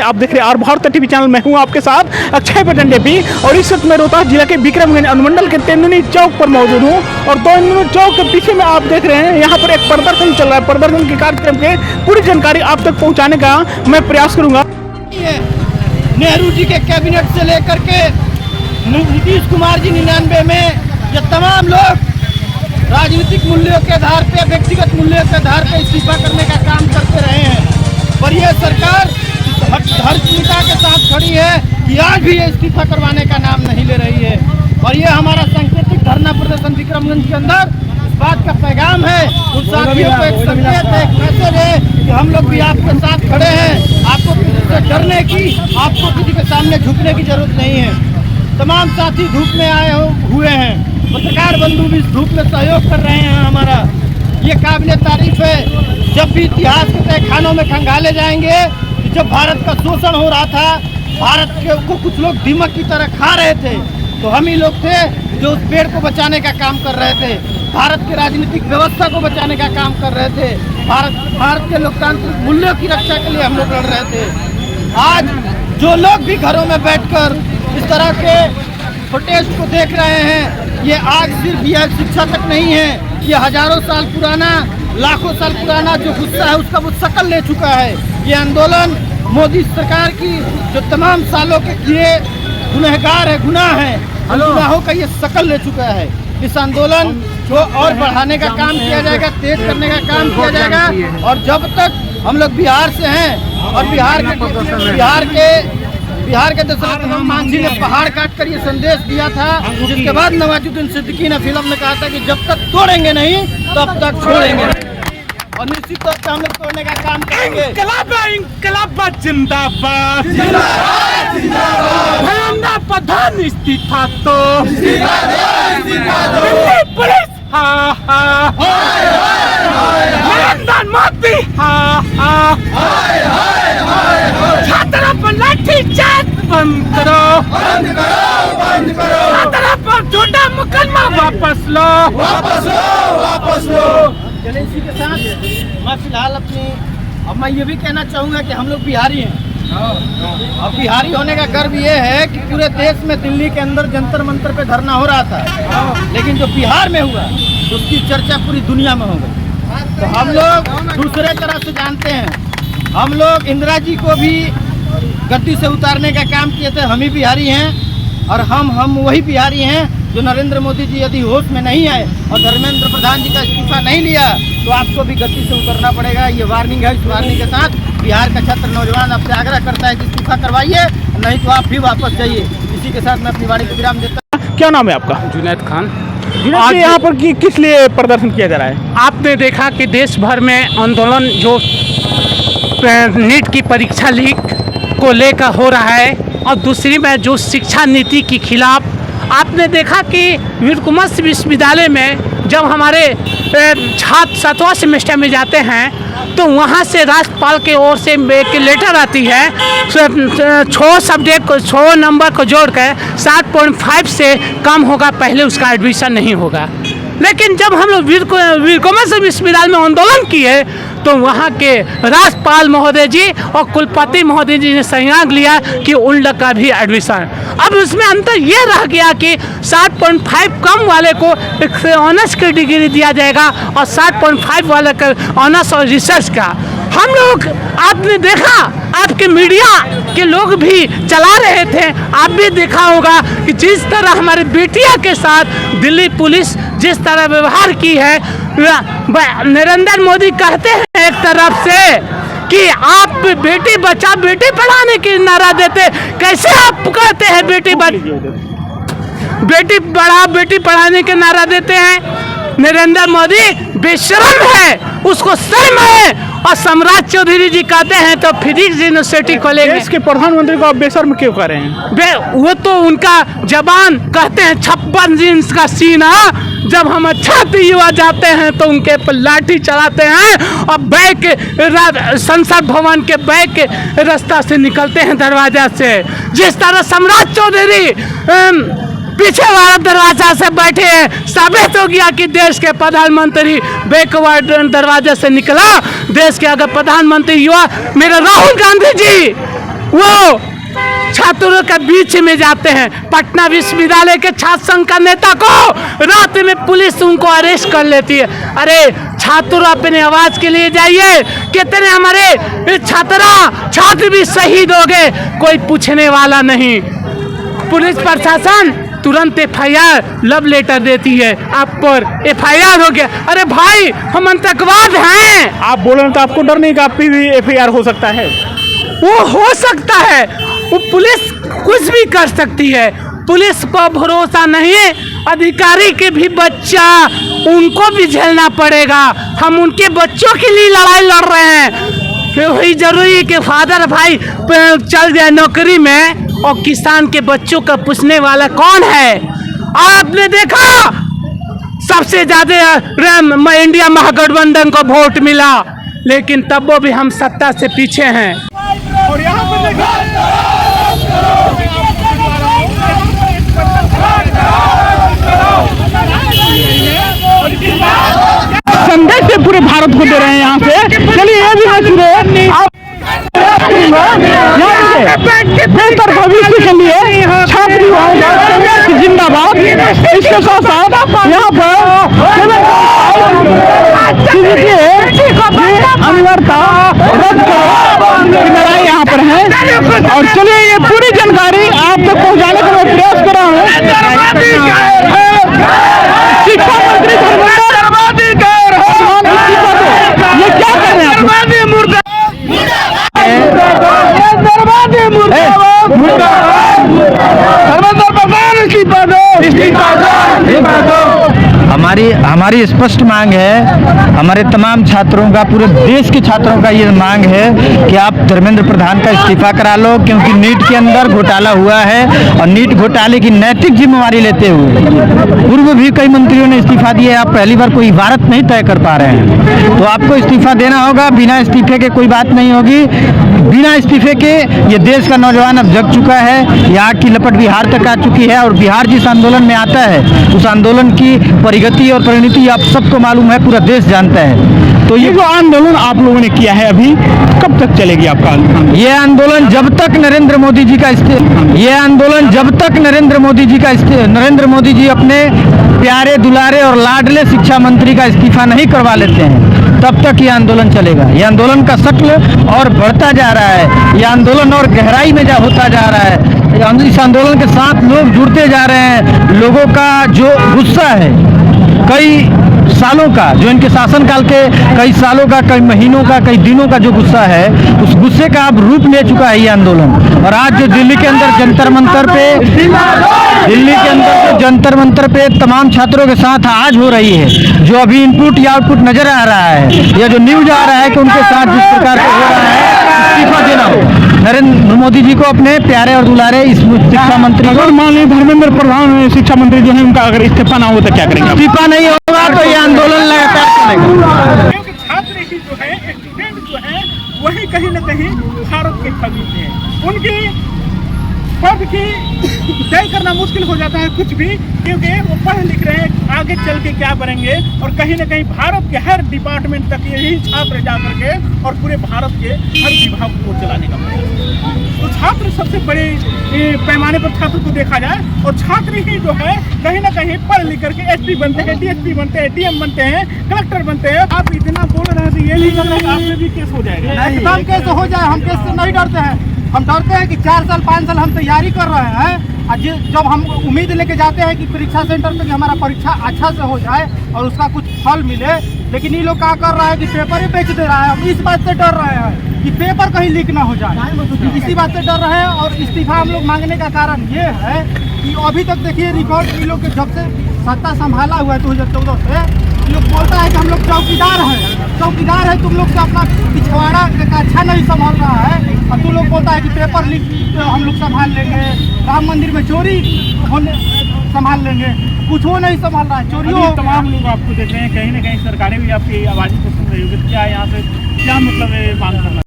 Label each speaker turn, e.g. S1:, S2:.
S1: आप देख रहे हैं और भारत टीवी चैनल में हूँ आपके साथ अक्षय पटंडेपी। और इस वक्त मैं रोहतास जिला के विक्रमगंज अनुमंडल के तेंदुनी चौक पर मौजूद हूँ और तेंदुनी चौक के पीछे में आप देख रहे हैं यहाँ पर एक प्रदर्शन चल रहा है। प्रदर्शन के कार्यक्रम के पूरी जानकारी आप तक पहुँचाने का मैं प्रयास करूँगा।
S2: नेहरू जी के कैबिनेट से लेकर के नीतीश कुमार जी 99 में ये तमाम लोग राजनीतिक मूल्यों के आधार पे, व्यक्तिगत मूल्यों के आधार पे इस्तीफा करने का काम करते रहे हैं। पर यह सरकार धर्मता के साथ खड़ी है कि आज भी ये इस्तीफा करवाने का नाम नहीं ले रही है। और ये हमारा सांकेतिक धरना प्रदर्शन विक्रमगंज के अंदर इस बात का पैगाम है, उन साथियों को एक संकेत है, एक मैसेज है कि हम लोग भी आपके साथ खड़े हैं। आपको किसी से डरने की, आपको किसी के सामने झुकने की जरूरत नहीं है। तमाम साथी धूप में आए हुए हैं, पत्रकार बंधु भी इस धूप में सहयोग कर रहे हैं हमारा। ये काबिले तारीफ है। जब भी इतिहास के तहखानों में खंगाले जाएंगे, जब भारत का शोषण हो रहा था, भारत को कुछ लोग दीमक की तरह खा रहे थे, तो हम ही लोग थे जो उस पेड़ को बचाने का काम कर रहे थे, भारत की राजनीतिक व्यवस्था को बचाने का काम कर रहे थे, भारत के लोकतांत्रिक मूल्यों की रक्षा के लिए हम लोग लड़ रहे थे। आज जो लोग भी घरों में बैठकर इस तरह के प्रोटेस्ट को देख रहे हैं, ये आज सिर्फ यह शिक्षा तक नहीं है, ये हजारों साल पुराना, लाखों साल पुराना जो गुस्सा है उसका वो शकल ले चुका है। ये आंदोलन मोदी सरकार की जो तमाम सालों के किए गुनहगार है, गुनाह है, उन गुनाहों का ये शकल ले चुका है। इस आंदोलन को और बढ़ाने का काम किया जाएगा, तेज करने का काम किया जाएगा। और जब तक हम लोग बिहार से हैं और बिहार के दशरथ मांझी ने पहाड़ काट कर ये संदेश दिया था, जिसके बाद नवाजुद्दीन सिद्दीकी ने फिल्म में कहा था कि जब तक तोड़ेंगे नहीं तब तक छोड़ेंगे नहीं। और निश्चित तौर पर हम लोग तोड़ने का काम करेंगे।
S1: इंकलाब जिंदाबाद, प्रधान इस्तीफा तो पुलिस नरेंद्र मोदी छात्रों पर लाठीचार्ज बंद करो, छात्रों पर झूठा मुकदमा वापस लो।
S2: चलिए इसी के साथ मैं फिलहाल अब मैं ये भी कहना चाहूँगा कि हम लोग बिहारी हैं। अब बिहारी होने का गर्व ये है कि पूरे देश में दिल्ली के अंदर जंतर मंतर पे धरना हो रहा था, लेकिन जो बिहार में हुआ उसकी चर्चा पूरी दुनिया में हो गई। तो हम लोग दूसरे तरह से जानते हैं, हम लोग इंदिरा जी को भी गद्दी से उतारने का काम किए थे, हम ही बिहारी हैं। और हम वही बिहारी हैं जो नरेंद्र मोदी जी यदि होश में नहीं आए और धर्मेंद्र प्रधान जी का इस्तीफा नहीं लिया तो आपको भी गद्दी से उतरना पड़ेगा। ये वार्निंग है। इस वार्निंग के साथ बिहार का छात्र नौजवान आपसे आग्रह करता है कि इस्तीफा करवाइए, नहीं तो आप भी वापस जाइए। इसी के साथ मैं अपनी वाणी को विराम देता हूँ।
S1: क्या नाम है आपका?
S3: जुनैद खान।
S1: आज यहाँ पर किस लिए प्रदर्शन किया जा रहा है?
S3: आपने देखा कि देश भर में आंदोलन जो नीट की परीक्षा लीक को लेकर हो रहा है और दूसरी में जो शिक्षा नीति के खिलाफ आपने देखा कि वीरकुमार विश्वविद्यालय में जब हमारे छात्र 7वां सेमेस्टर में जाते हैं तो वहाँ से राज्यपाल के ओर से एक लेटर आती है, 6 सब्जेक्ट को 6 नंबर को जोड़कर 7.5 से कम होगा पहले उसका एडमिशन नहीं होगा। लेकिन जब हम लोग वीरकुमार विश्वविद्यालय में आंदोलन किए तो वहाँ के राज्यपाल महोदय जी और कुलपति महोदय जी ने संज्ञान लिया कि उन लोग का भी एडमिशन। अब उसमें अंतर ये रह गया कि 7.5 कम वाले को ऑनर्स की डिग्री दिया जाएगा और 7.5 वाले का ऑनर्स और रिसर्च का। हम लोग आपने देखा, आपके मीडिया के लोग भी चला रहे थे, आप भी देखा होगा कि जिस तरह हमारे बेटिया के साथ दिल्ली पुलिस जिस तरह व्यवहार की है। नरेंद्र मोदी कहते हैं एक तरफ से कि आप बेटी बचाओ बेटी पढ़ाने की नारा देते, कैसे आप कहते हैं बेटी पढ़ाओ बेटी पढ़ाने के नारा देते हैं? नरेंद्र मोदी बेशर्म है, उसको शर्म है। और सम्राट चौधरी जी कहते हैं तो फिजिक्स यूनिवर्सिटी खोलेंगे।
S1: देश के प्रधानमंत्री को आप बेशर्म क्यों कर रहे हैं?
S3: वो तो उनका जबान कहते हैं 56 इंच का सीना। जब हम छात्र युवा जाते हैं तो उनके पर लाठी चलाते हैं और बैक संसद भवन के बैक रास्ता से निकलते हैं दरवाजा से। जिस तरह सम्राट चौधरी पीछे वाला दरवाजा से बैठे हैं, साबित हो गया कि देश के प्रधानमंत्री बैकवर्ड दरवाजे से निकला। देश के अगर प्रधानमंत्री युवा मेरे राहुल गांधी जी वो छात्रों के बीच में जाते हैं। पटना विश्वविद्यालय के छात्र संघ का नेता को रात में पुलिस उनको अरेस्ट कर लेती है। अरे छात्र अपने आवाज के लिए जाइए, कितने हमारे छात्र भी शहीद हो गए, कोई पूछने वाला नहीं। पुलिस प्रशासन तुरंत FIR लव लेटर देती है, आप पर FIR हो गया। अरे भाई हम आतंकवाद हैं।
S1: आप बोल रहे हैं तो आपको डर नहीं कि आपकी भी FIR हो सकता है?
S3: वो हो सकता है, वो पुलिस कुछ भी कर सकती है, पुलिस पर भरोसा नहीं है। अधिकारी के भी बच्चा, उनको भी झेलना पड़ेगा। हम उनके बच्चों के लिए लड़ाई लड़ रहे हैं। फिर वही जरूरी है कि फादर भाई चल जाए नौकरी में और किसान के बच्चों का पूछने वाला कौन है? आपने देखा सबसे ज्यादा इंडिया महागठबंधन को वोट मिला, लेकिन तब वो भी हम सत्ता से पीछे हैं।
S1: और यहाँ पर संदेश से पूरे भारत को दे रहे हैं यहाँ से। चलिए ये भी मैं सुने बेहतर भविष्य के लिए छात्र युवाओं का जिंदाबाद। इसके साथ साथ यहाँ पर अनिवार्यता रद्द करो की लड़ाई यहाँ पर है। और चलिए ये पूरी जानकारी आप तक पहुँचाने का मैं प्रयास कर रहा हूँ। शिक्षा मंत्री ये क्या कर रहे हैं
S4: हमारी स्पष्ट मांग है, हमारे तमाम छात्रों का, पूरे देश के छात्रों का ये मांग है कि आप धर्मेंद्र प्रधान का इस्तीफा करा लो, क्योंकि नीट के अंदर घोटाला हुआ है और नीट घोटाले की नैतिक जिम्मेवारी लेते हुए पूर्व भी कई मंत्रियों ने इस्तीफा दिया। आप पहली बार कोई इबारत नहीं तय कर पा रहे हैं, तो आपको इस्तीफा देना होगा। बिना इस्तीफे के कोई बात नहीं होगी। बिना इस्तीफे के ये देश का नौजवान अब जग चुका है, यहाँ की लपट बिहार तक आ चुकी है और बिहार जिस आंदोलन में आता है उस आंदोलन की परिगति और परिणति आप सबको मालूम है, पूरा देश जानता है।
S1: तो ये जो आंदोलन आप लोगों ने किया है अभी कब तक चलेगी आपका आंदोलन?
S4: ये आंदोलन जब तक नरेंद्र मोदी जी अपने प्यारे दुलारे और लाडले शिक्षा मंत्री का इस्तीफा नहीं करवा लेते हैं, तब तक ये आंदोलन चलेगा। ये आंदोलन का शक्ल और बढ़ता जा रहा है, ये आंदोलन और गहराई में होता जा रहा है। इस आंदोलन के साथ लोग जुड़ते जा रहे हैं। लोगों का जो गुस्सा है, कई सालों का, जो इनके शासनकाल के कई सालों का, कई महीनों का, कई दिनों का जो गुस्सा है, उस गुस्से का अब रूप ले चुका है ये आंदोलन। और आज जो दिल्ली के अंदर जंतर मंतर पे तमाम छात्रों के साथ आज हो रही है, जो अभी इनपुट या आउटपुट नजर आ रहा है या जो न्यूज आ रहा है कि उनके साथ जिस प्रकार से हो रहा है, इस्तीफा देना हो नरेंद्र मोदी जी को, अपने प्यारे और दुलारे इस शिक्षा मंत्री को।
S1: अगर मान लीजिए धर्मेंद्र प्रधान शिक्षा मंत्री जो है उनका अगर इस्तीफा ना हो तो क्या करेंगे?
S4: इस्तीफा नहीं होगा तो ये आंदोलन लगातार चलेगा।
S1: क्योंकि छात्र ही जो है, स्टूडेंट जो है, वही कहीं न कहीं भारत के खबीज हैं। उनकी पद की तय करना मुश्किल हो जाता है कुछ भी, क्योंकि वो पढ़ लिख रहे हैं आगे चल के क्या बनेंगे। और कहीं न कहीं भारत के हर डिपार्टमेंट तक यही छात्र जा करके और पूरे भारत के हर विभाग को चलाने का प्रयास। तो छात्र सबसे बड़े पैमाने पर छात्र को देखा जाए, और छात्र ही जो है कहीं ना कहीं पढ़ लिख करके SP बनते हैं, DSP बनते हैं, DM बनते हैं, कलेक्टर बनते हैं। आप इतना बोल रहे हैं तो ये नहीं लग रहा है आप में भी केस हो जाएगा?
S2: एकदम केस हो जाए। हम केस से नहीं डरते हैं। हम डरते हैं कि 4 साल 5 साल हम तैयारी कर रहे हैं, और जब हम उम्मीद लेके जाते हैं कि परीक्षा सेंटर पे कि हमारा परीक्षा अच्छा से हो जाए और उसका कुछ फल मिले, लेकिन ये लोग क्या कर रहा है कि पेपर ही बेच दे रहा है। हम इस बात से डर रहे हैं कि पेपर कहीं लीक ना हो जाए, इसी बात से डर रहे हैं। और इस्तीफा हम लोग मांगने का कारण ये है कि अभी तक देखिए रिकॉर्ड, ये लोग जब से सत्ता संभाला हुआ है 2014 से, लोग बोलता है कि हम लोग चौकीदार है, तुम लोग से अपना पिछवाड़ा अच्छा नहीं संभाल रहा है, और तुम लोग बोलता है कि पेपर लीक हम लोग संभाल लेंगे, राम मंदिर में चोरी होने संभाल लेंगे, कुछ वो नहीं संभाल रहा है। चोरियों
S1: तमाम लोग आपको देख रहे हैं, कहीं ना कहीं सरकारें भी आपकी आवाज़ को सुन रही होगी। क्या यहाँ से क्या मतलब मांग करना?